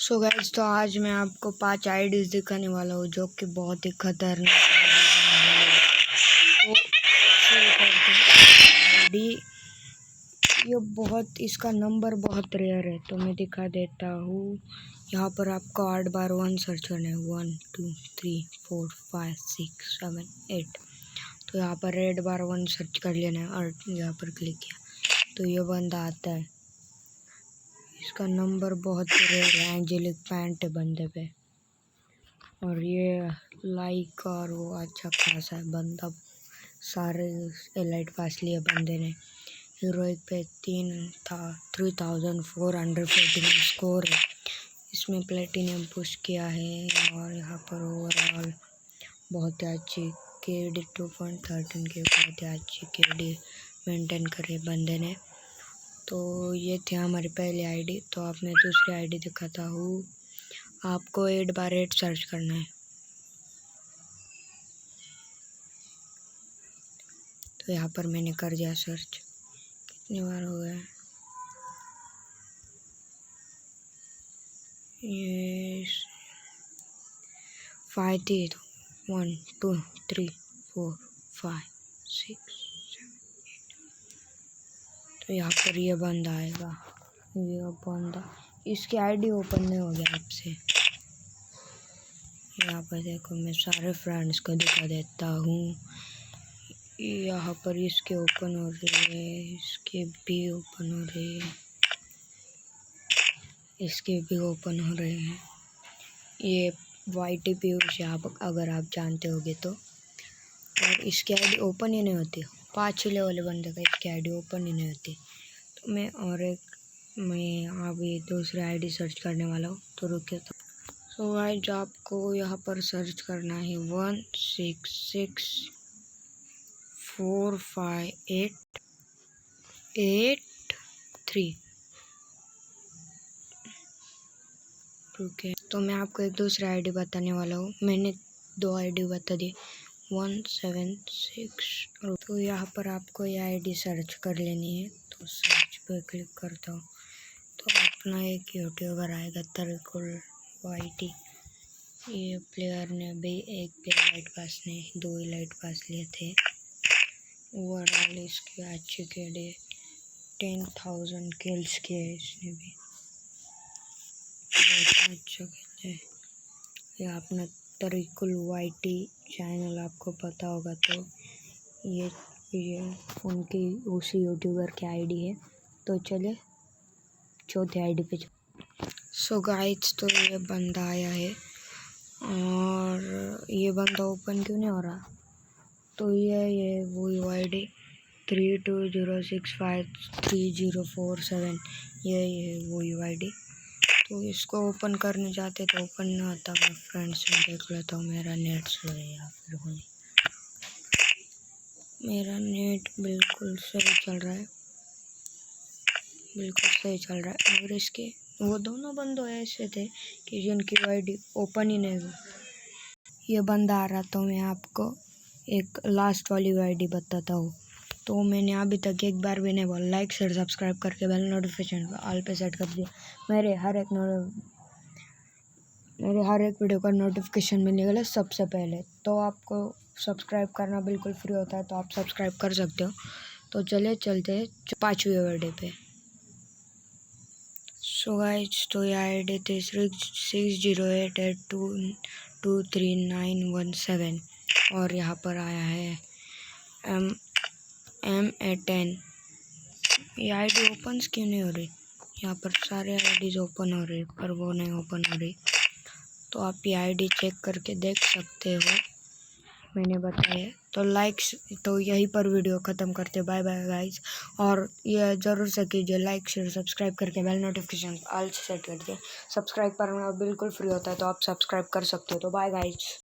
So guys, तो आज मैं आपको 5 आईडीज दिखाने वाला हूँ जो कि बहुत ही खतरनाक है। तो शुरू करते हैं। आईडी इसका नंबर बहुत रेयर है, तो मैं दिखा देता हूँ। यहाँ पर आपको 8 बार 1 सर्च करना है। 1 2 3 4 5 6 7 8। तो यहाँ पर 8 बार 1 सर्च कर लेना है और यहाँ पर क्लिक किया तो ये बंदा आता है। इसका नंबर बहुत रेयर है, एंजेलिक पैंट है बंदे पे, और ये लाइक और वो अच्छा खासा है बंदा। सारे एलाइट पास लिए बंदे ने। हीरोइक पे 3441 स्कोर है। इसमें प्लेटिनियम पुश किया है और यहाँ पर ओवरऑल बहुत ही अच्छी केडी 2.13 की बहुत ही अच्छी केडी मेंटेन करे बंदे ने। तो ये थी हमारी पहली आईडी। तो अब मैं दूसरी आईडी दिखाता हूँ। आपको 8 बार 8 सर्च करना है। तो यहाँ पर मैंने कर दिया सर्च। कितनी बार हो गया ये? 5 थी। 1 2 3 4 5 6 7 8। तो यहाँ पर ये बंदा आएगा। ये बंदा, इसकी आईडी ओपन नहीं हो गया आपसे। यहाँ पर देखो, मैं सारे फ्रेंड्स को दिखा देता हूँ। यहाँ पर इसके ओपन हो रही है, इसके भी ओपन हो रही है, इसके भी ओपन हो रहे हैं। ये YTPUC आप अगर आप जानते होगे तो। और इसकी आईडी ओपन ही नहीं होती। 5 लेवल बंदे का इसकी आईडी ओपन ही नहीं होती। तो मैं अभी दूसरी आईडी सर्च करने वाला हूँ, तो रुकिए। तो गाइस, आपको यहाँ पर सर्च करना है 16645883। रुकिए, तो मैं आपको एक दूसरी आईडी बताने वाला हूँ। मैंने 2 आईडी बता दी। 176। तो यहाँ पर आपको ये आईडी सर्च कर लेनी है। तो सर्च पे क्लिक करता हूँ तो अपना एक यूट्यूबर आएगा, तरिकुल YT। ये प्लेयर ने भी एक भी लाइट पास ने 2 लाइट पास लिए थे। ओवरऑल इसकी अच्छी केडी 10,000 किल्स किए है इसने भी। बहुत अच्छा खेले। ये अपना तरिकुल YT चैनल आपको पता होगा, तो ये उनकी उसी यूट्यूबर की आईडी है। तो चलिए चौथी आईडी पे। सो गाइस, तो ये बंदा आया है और ये बंदा ओपन क्यों नहीं हो रहा? तो ये वही आईडी 32065304 ये वही आईडी। तो इसको ओपन करने जाते तो ओपन नहीं होता। मैं फ्रेंड्स में देख लेता हूँ मेरा नेट स्लो है या फिर होने। मेरा नेट बिल्कुल सही चल रहा है, बिल्कुल सही चल रहा है। और इसके वो दोनों बंदे ऐसे थे कि जिनकी आईडी ओपन ही नहीं हुई। ये बंदा आ रहा, तो मैं आपको एक लास्ट वाली आईडी बताता हूँ। तो मैंने अभी तक एक बार भी नहीं बोला। लाइक शेयर सब्सक्राइब करके बेल नोटिफिकेशन ऑल पे सेट कर दिया। मेरे हर एक वीडियो का नोटिफिकेशन मिलेगा सबसे पहले। तो आपको सब्सक्राइब करना बिल्कुल फ्री होता है, तो आप सब्सक्राइब कर सकते हो। तो चलिए चलते हैं 5वीं आईडी पे। सो गाइस, तो ये आईडी थी 6088223917 और यहाँ पर आया है MA10। ये आईडी ओपन क्यों नहीं हो रही? यहाँ पर सारे आईडीज ओपन हो रही पर वो नहीं ओपन हो रही। तो आप ये आईडी चेक करके देख सकते हो, मैंने बताया। तो यहीं पर वीडियो ख़त्म करते। Bye bye guys. और ये ज़रूर से कीजिए लाइक शेयर सब्सक्राइब करके बेल नोटिफिकेशन ऑल सेट कर दिए। सब्सक्राइब करना बिल्कुल फ्री होता है, तो आप सब्सक्राइब कर सकते हो। तो बाय गाइस।